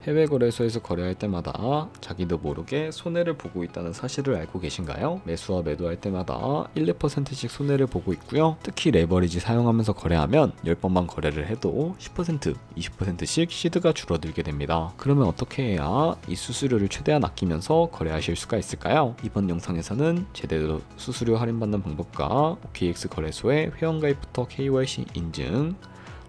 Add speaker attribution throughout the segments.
Speaker 1: 해외 거래소에서 거래할 때마다 자기도 모르게 손해를 보고 있다는 사실을 알고 계신가요? 매수와 매도할 때마다 1, 2%씩 손해를 보고 있고요. 특히 레버리지 사용하면서 거래하면 10번만 거래를 해도 10%, 20%씩 시드가 줄어들게 됩니다. 그러면 어떻게 해야 이 수수료를 최대한 아끼면서 거래하실 수가 있을까요? 이번 영상에서는 제대로 수수료 할인받는 방법과 OKX 거래소의 회원가입부터 KYC 인증,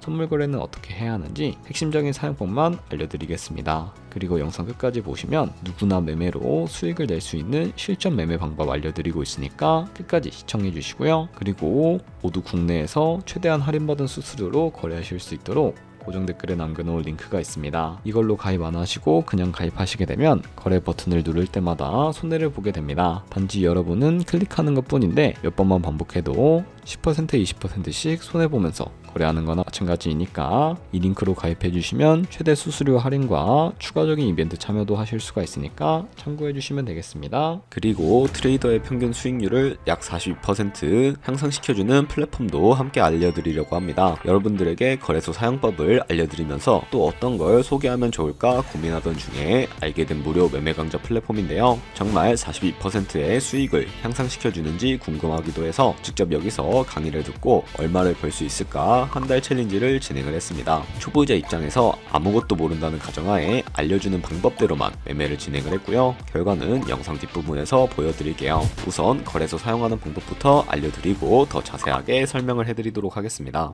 Speaker 1: 선물 거래는 어떻게 해야 하는지 핵심적인 사용법만 알려드리겠습니다. 그리고 영상 끝까지 보시면 누구나 매매로 수익을 낼 수 있는 실전 매매 방법 알려드리고 있으니까 끝까지 시청해 주시고요. 그리고 모두 국내에서 최대한 할인받은 수수료로 거래하실 수 있도록 고정 댓글에 남겨놓을 링크가 있습니다. 이걸로 가입 안 하시고 그냥 가입하시게 되면 거래 버튼을 누를 때마다 손해를 보게 됩니다. 단지 여러분은 클릭하는 것 뿐인데 몇 번만 반복해도 10%, 20%씩 손해보면서 거래하는 거나 마찬가지이니까 이 링크로 가입해 주시면 최대 수수료 할인과 추가적인 이벤트 참여도 하실 수가 있으니까 참고해 주시면 되겠습니다. 그리고 트레이더의 평균 수익률을 약 42% 향상시켜주는 플랫폼도 함께 알려드리려고 합니다. 여러분들에게 거래소 사용법을 알려드리면서 또 어떤 걸 소개하면 좋을까 고민하던 중에 알게 된 무료 매매 강좌 플랫폼인데요. 정말 42%의 수익을 향상시켜주는지 궁금하기도 해서 직접 여기서 강의를 듣고 얼마를 벌 수 있을까 한 달 챌린지를 진행을 했습니다. 초보자 입장에서 아무것도 모른다는 가정하에 알려주는 방법대로만 매매를 진행을 했고요. 결과는 영상 뒷부분에서 보여드릴게요. 우선 거래소 사용하는 방법부터 알려드리고 더 자세하게 설명을 해드리도록 하겠습니다.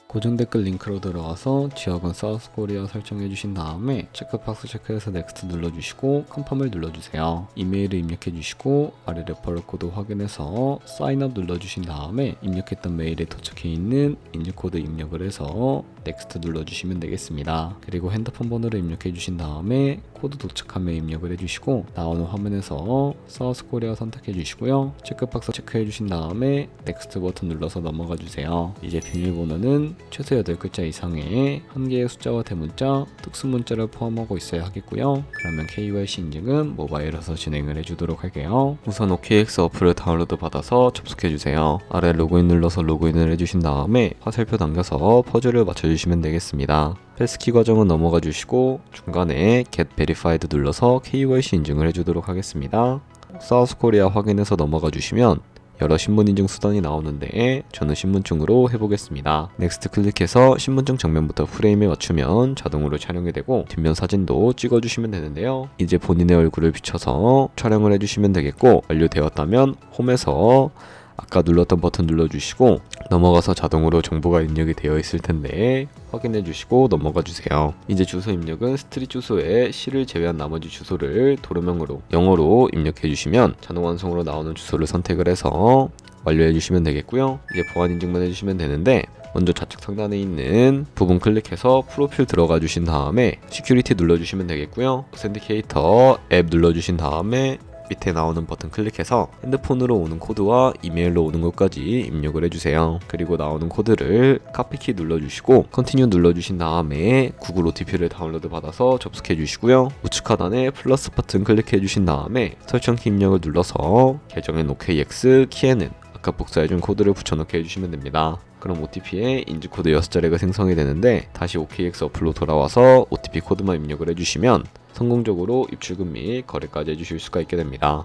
Speaker 1: 고정 댓글 링크로 들어가서 지역은 사우스코리아 설정해 주신 다음에 체크박스 체크해서 넥스트 눌러주시고 컨펌을 눌러주세요. 이메일을 입력해 주시고 아래 레퍼럴 코드 확인해서 사인업 눌러주신 다음에 입력했던 메일에 도착해 있는 인증코드 입력을 해서 넥스트 눌러주시면 되겠습니다. 그리고 핸드폰 번호를 입력해 주신 다음에 코드 도착하면 입력을 해주시고 나오는 화면에서 사우스코리아 선택해 주시고요. 체크박스 체크해 주신 다음에 넥스트 버튼 눌러서 넘어가 주세요. 이제 비밀번호는 최소 8글자 이상의 한 개의 숫자와 대문자, 특수문자를 포함하고 있어야 하겠고요. 그러면 KYC 인증은 모바일에서 진행을 해주도록 할게요. 우선 OKX 어플을 다운로드 받아서 접속해주세요. 아래 로그인 눌러서 로그인을 해주신 다음에 화살표 당겨서 퍼즐을 맞춰주시면 되겠습니다. 패스키 과정은 넘어가 주시고 중간에 Get Verified 눌러서 KYC 인증을 해주도록 하겠습니다. 사우스코리아 확인해서 넘어가 주시면 여러 신분 인증 수단이 나오는데 저는 신분증으로 해보겠습니다. 넥스트 클릭해서 신분증 정면부터 프레임에 맞추면 자동으로 촬영이 되고 뒷면 사진도 찍어주시면 되는데요. 이제 본인의 얼굴을 비춰서 촬영을 해주시면 되겠고 완료되었다면 홈에서 아까 눌렀던 버튼 눌러주시고 넘어가서 자동으로 정보가 입력이 되어 있을 텐데 확인해 주시고 넘어가 주세요. 이제 주소 입력은 스트릿 주소에 시를 제외한 나머지 주소를 도로명으로 영어로 입력해 주시면 자동 완성으로 나오는 주소를 선택을 해서 완료해 주시면 되겠고요. 이제 보안 인증만 해주시면 되는데 먼저 좌측 상단에 있는 부분 클릭해서 프로필 들어가 주신 다음에 시큐리티 눌러주시면 되겠고요. 오센티케이터 앱 눌러주신 다음에 밑에 나오는 버튼 클릭해서 핸드폰으로 오는 코드와 이메일로 오는 것까지 입력을 해주세요. 그리고 나오는 코드를 카피키 눌러주시고 컨티뉴 눌러주신 다음에 구글 OTP를 다운로드 받아서 접속해 주시고요. 우측 하단에 플러스 버튼 클릭해 주신 다음에 설정키 입력을 눌러서 계정엔 OKX, 키에는 아까 복사해준 코드를 붙여넣게 해주시면 됩니다. 그럼 OTP에 인증코드 6자리가 생성이 되는데 다시 OKX 어플로 돌아와서 OTP 코드만 입력을 해주시면 성공적으로 입출금 및 거래까지 해주실 수가 있게 됩니다.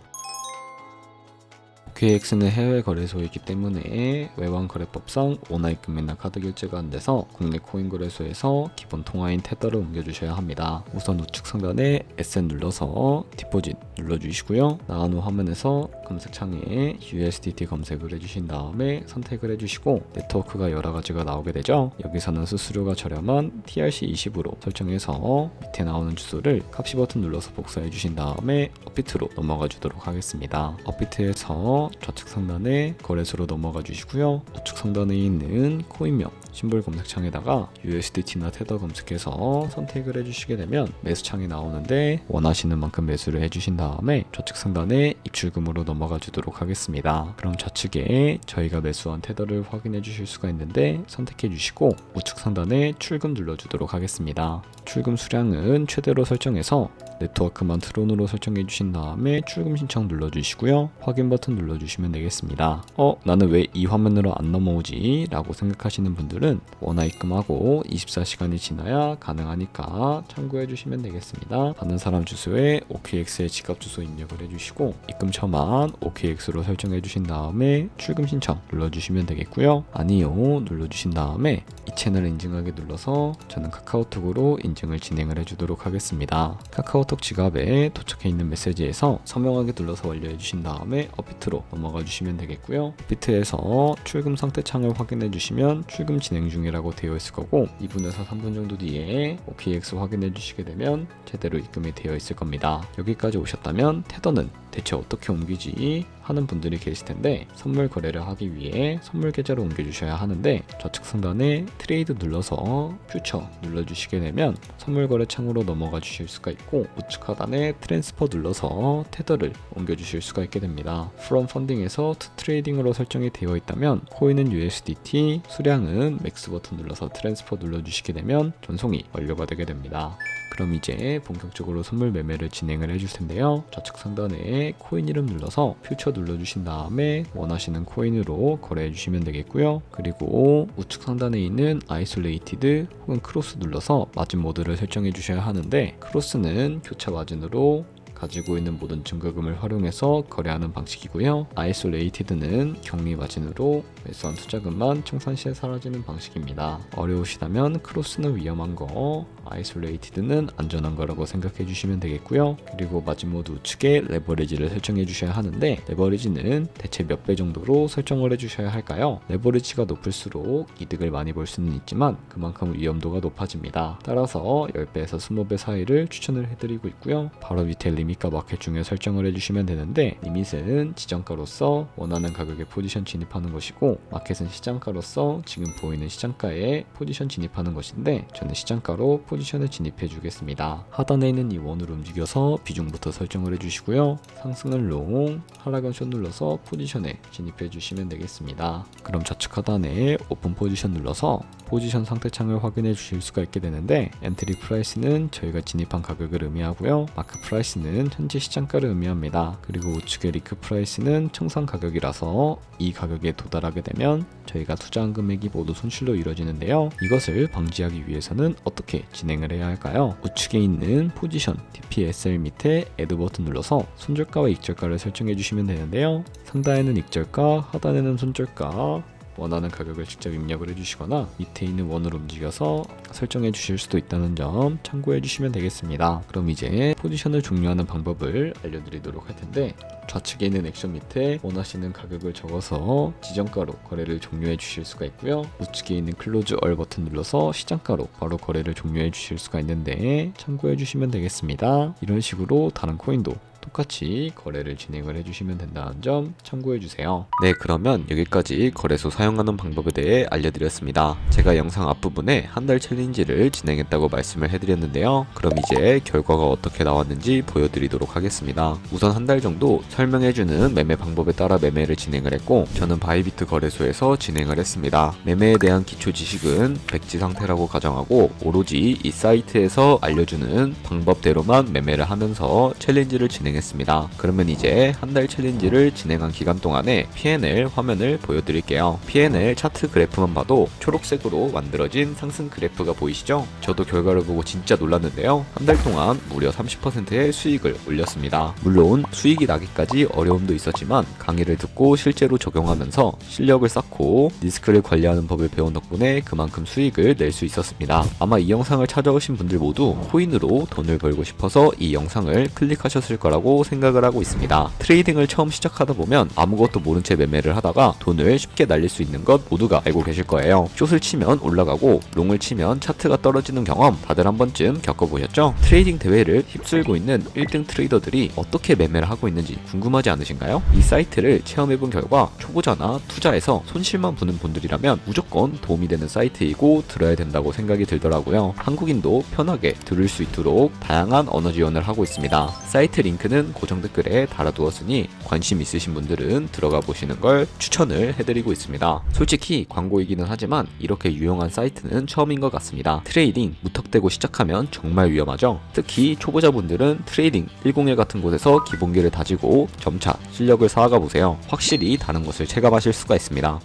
Speaker 1: OKX는 해외 거래소이기 때문에 외환 거래법상 원화입금 및 카드 결제가 안 돼서 국내 코인 거래소에서 기본 통화인 테더를 옮겨주셔야 합니다. 우선 우측 상단에 SN 눌러서 디포짓 눌러주시고요. 나온 후 화면에서 검색창에 USDT 검색을 해주신 다음에 선택을 해주시고 네트워크가 여러 가지가 나오게 되죠. 여기서는 수수료가 저렴한 TRC20으로 설정해서 밑에 나오는 주소를 값이 버튼 눌러서 복사해 주신 다음에 업비트로 넘어가 주도록 하겠습니다. 업비트에서 좌측 상단에 거래소로 넘어가 주시고요. 우측 상단에 있는 코인명 심볼 검색창에다가 USDT나 테더 검색해서 선택을 해주시게 되면 매수창이 나오는데 원하시는 만큼 매수를 해주신 다음에 좌측 상단에 입출금으로 넘어가 주도록 하겠습니다. 그럼 좌측에 저희가 매수한 테더를 확인해 주실 수가 있는데 선택해 주시고 우측 상단에 출금 눌러주도록 하겠습니다. 출금 수량은 최대로 설정해서 네트워크만 트론으로 설정해 주신 다음에 출금 신청 눌러주시고요. 확인 버튼 눌러주시면 되겠습니다. 나는 왜 이 화면으로 안 넘어오지? 라고 생각하시는 분들은 원화 입금하고 24시간이 지나야 가능하니까 참고해 주시면 되겠습니다. 받는 사람 주소에 OKX의 지갑 주소 입력을 해주시고 입금처만 OKX로 설정해 주신 다음에 출금 신청 눌러주시면 되겠고요. 아니요 눌러주신 다음에 이 채널 인증하기 눌러서 저는 카카오톡으로 인증을 진행을 해주도록 하겠습니다. 카카오톡 지갑에 도착해 있는 메시지에서 서명하기 눌러서 완료해 주신 다음에 업비트로 넘어가 주시면 되겠고요. 업비트에서 출금 상태 창을 확인해 주시면 출금 진행 중이라고 되어 있을 거고 2분에서 3분 정도 뒤에 OKX 확인해 주시게 되면 제대로 입금이 되어 있을 겁니다. 여기까지 오셨다면 테더는 대체 어떻게 옮기지 하는 분들이 계실 텐데 선물 거래를 하기 위해 선물 계좌로 옮겨주셔야 하는데 좌측 상단에 트레이드 눌러서 퓨처 눌러주시게 되면 선물 거래 창으로 넘어가 주실 수가 있고 우측 하단에 트랜스퍼 눌러서 테더를 옮겨주실 수가 있게 됩니다. From Funding에서 To Trading으로 설정이 되어 있다면 코인은 USDT, 수량은 맥스 버튼 눌러서 트랜스퍼 눌러주시게 되면 전송이 완료가 되게 됩니다. 그럼 이제 본격적으로 선물 매매를 진행을 해줄 텐데요. 좌측 상단에 코인 이름 눌러서 퓨처 눌러주신 다음에 원하시는 코인으로 거래해 주시면 되겠고요. 그리고 우측 상단에 있는 아이솔레이티드 혹은 크로스 눌러서 마진 모드를 설정해 주셔야 하는데 크로스는 교차 마진으로 가지고 있는 모든 증거금을 활용해서 거래하는 방식이고요. 아이솔레이티드는 격리 마진으로 매수한 투자금만 청산 시에 사라지는 방식입니다. 어려우시다면 크로스는 위험한 거, 아이솔레이티드는 안전한 거라고 생각해 주시면 되겠고요. 그리고 마진 모드 우측에 레버리지를 설정해 주셔야 하는데 레버리지는 대체 몇 배 정도로 설정을 해 주셔야 할까요? 레버리지가 높을수록 이득을 많이 볼 수는 있지만 그만큼 위험도가 높아집니다. 따라서 10배에서 20배 사이를 추천을 해드리고 있고요. 바로 밑에 리밋과 마켓 중에 설정을 해주시면 되는데 리밋은 지정가로서 원하는 가격에 포지션 진입하는 것이고 마켓은 시장가로서 지금 보이는 시장가에 포지션 진입하는 것인데 저는 시장가로 포지션을 진입해 주겠습니다. 하단에 있는 이 원으로 움직여서 비중부터 설정을 해주시고요. 상승은 롱, 하락은 숏 눌러서 포지션에 진입해 주시면 되겠습니다. 그럼 좌측 하단에 오픈 포지션 눌러서 포지션 상태창을 확인해 주실 수가 있게 되는데 엔트리 프라이스는 저희가 진입한 가격을 의미하고요. 마크 프라이스는 현재 시장가를 의미합니다. 그리고 우측의 리크 프라이스는 청산 가격이라서 이 가격에 도달하게 되면 저희가 투자한 금액이 모두 손실로 이루어지는데요. 이것을 방지하기 위해서는 어떻게 진행을 해야 할까요? 우측에 있는 포지션 TPSL 밑에 애드 버튼 눌러서 손절가와 익절가를 설정해 주시면 되는데요. 상단에는 익절가, 하단에는 손절가, 원하는 가격을 직접 입력을 해주시거나 밑에 있는 원으로 움직여서 설정해 주실 수도 있다는 점 참고해 주시면 되겠습니다. 그럼 이제 포지션을 종료하는 방법을 알려드리도록 할 텐데 좌측에 있는 액션 밑에 원하시는 가격을 적어서 지정가로 거래를 종료해 주실 수가 있고요. 우측에 있는 클로즈 얼 버튼 눌러서 시장가로 바로 거래를 종료해 주실 수가 있는데 참고해 주시면 되겠습니다. 이런 식으로 다른 코인도 똑같이 거래를 진행을 해주시면 된다는 점 참고해주세요. 네, 그러면 여기까지 거래소 사용하는 방법에 대해 알려드렸습니다. 제가 영상 앞부분에 한 달 챌린지를 진행했다고 말씀을 해드렸는데요. 그럼 이제 결과가 어떻게 나왔는지 보여드리도록 하겠습니다. 우선 한 달 정도 설명해주는 매매 방법에 따라 매매를 진행을 했고 저는 바이비트 거래소에서 진행을 했습니다. 매매에 대한 기초 지식은 백지 상태라고 가정하고 오로지 이 사이트에서 알려주는 방법대로만 매매를 하면서 챌린지를 진행했습니다. 그러면 이제 한 달 챌린지를 진행한 기간 동안에 P&L 화면을 보여드릴게요. P&L 차트 그래프만 봐도 초록색으로 만들어진 상승 그래프가 보이시죠? 저도 결과를 보고 진짜 놀랐는데요. 한 달 동안 무려 30%의 수익을 올렸습니다. 물론 수익이 나기까지 어려움도 있었지만 강의를 듣고 실제로 적용하면서 실력을 쌓고 리스크를 관리하는 법을 배운 덕분에 그만큼 수익을 낼 수 있었습니다. 아마 이 영상을 찾아오신 분들 모두 코인으로 돈을 벌고 싶어서 이 영상을 클릭하셨을 거라고 생각을 하고 있습니다. 트레이딩을 처음 시작하다 보면 아무것도 모른 채 매매를 하다가 돈을 쉽게 날릴 수 있는 것 모두가 알고 계실 거예요. 숏을 치면 올라가고 롱을 치면 차트가 떨어지는 경험 다들 한 번쯤 겪어보셨죠? 트레이딩 대회를 휩쓸고 있는 1등 트레이더들이 어떻게 매매를 하고 있는지 궁금하지 않으신가요? 이 사이트를 체험해본 결과 초보자나 투자에서 손실만 보는 분들이라면 무조건 도움이 되는 사이트이고 들어야 된다고 생각이 들더라고요. 한국인도 편하게 들을 수 있도록 다양한 언어 지원을 하고 있습니다. 사이트 링크를 링크는 고정 댓글에 달아두었으니 관심 있으신 분들은 들어가 보시는 걸 추천을 해드리고 있습니다. 솔직히 광고이기는 하지만 이렇게 유용한 사이트는 처음인 것 같습니다. 트레이딩 무턱대고 시작하면 정말 위험하죠. 특히 초보자분들은 트레이딩 101 같은 곳에서 기본기를 다지고 점차 실력을 쌓아가 보세요. 확실히 다른 것을 체감하실 수가 있습니다.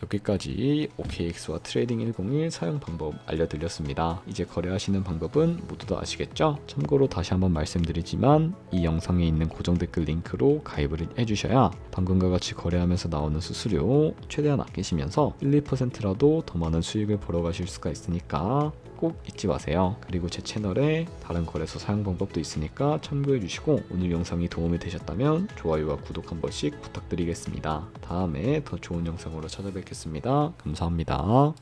Speaker 1: 여기까지 OKX와 트레이딩 101 사용 방법 알려드렸습니다. 이제 거래하시는 방법은 모두 다 아시겠죠? 참고로 다시 한번 말씀드리지만 이 영상에 있는 고정 댓글 링크로 가입을 해주셔야 방금과 같이 거래하면서 나오는 수수료 최대한 아끼시면서 1, 2%라도 더 많은 수익을 벌어가실 수가 있으니까 꼭 잊지 마세요. 그리고 제 채널에 다른 거래소 사용 방법도 있으니까 참고해 주시고 오늘 영상이 도움이 되셨다면 좋아요와 구독 한 번씩 부탁드리겠습니다. 다음에 더 좋은 영상으로 찾아뵙겠습니다. 감사합니다.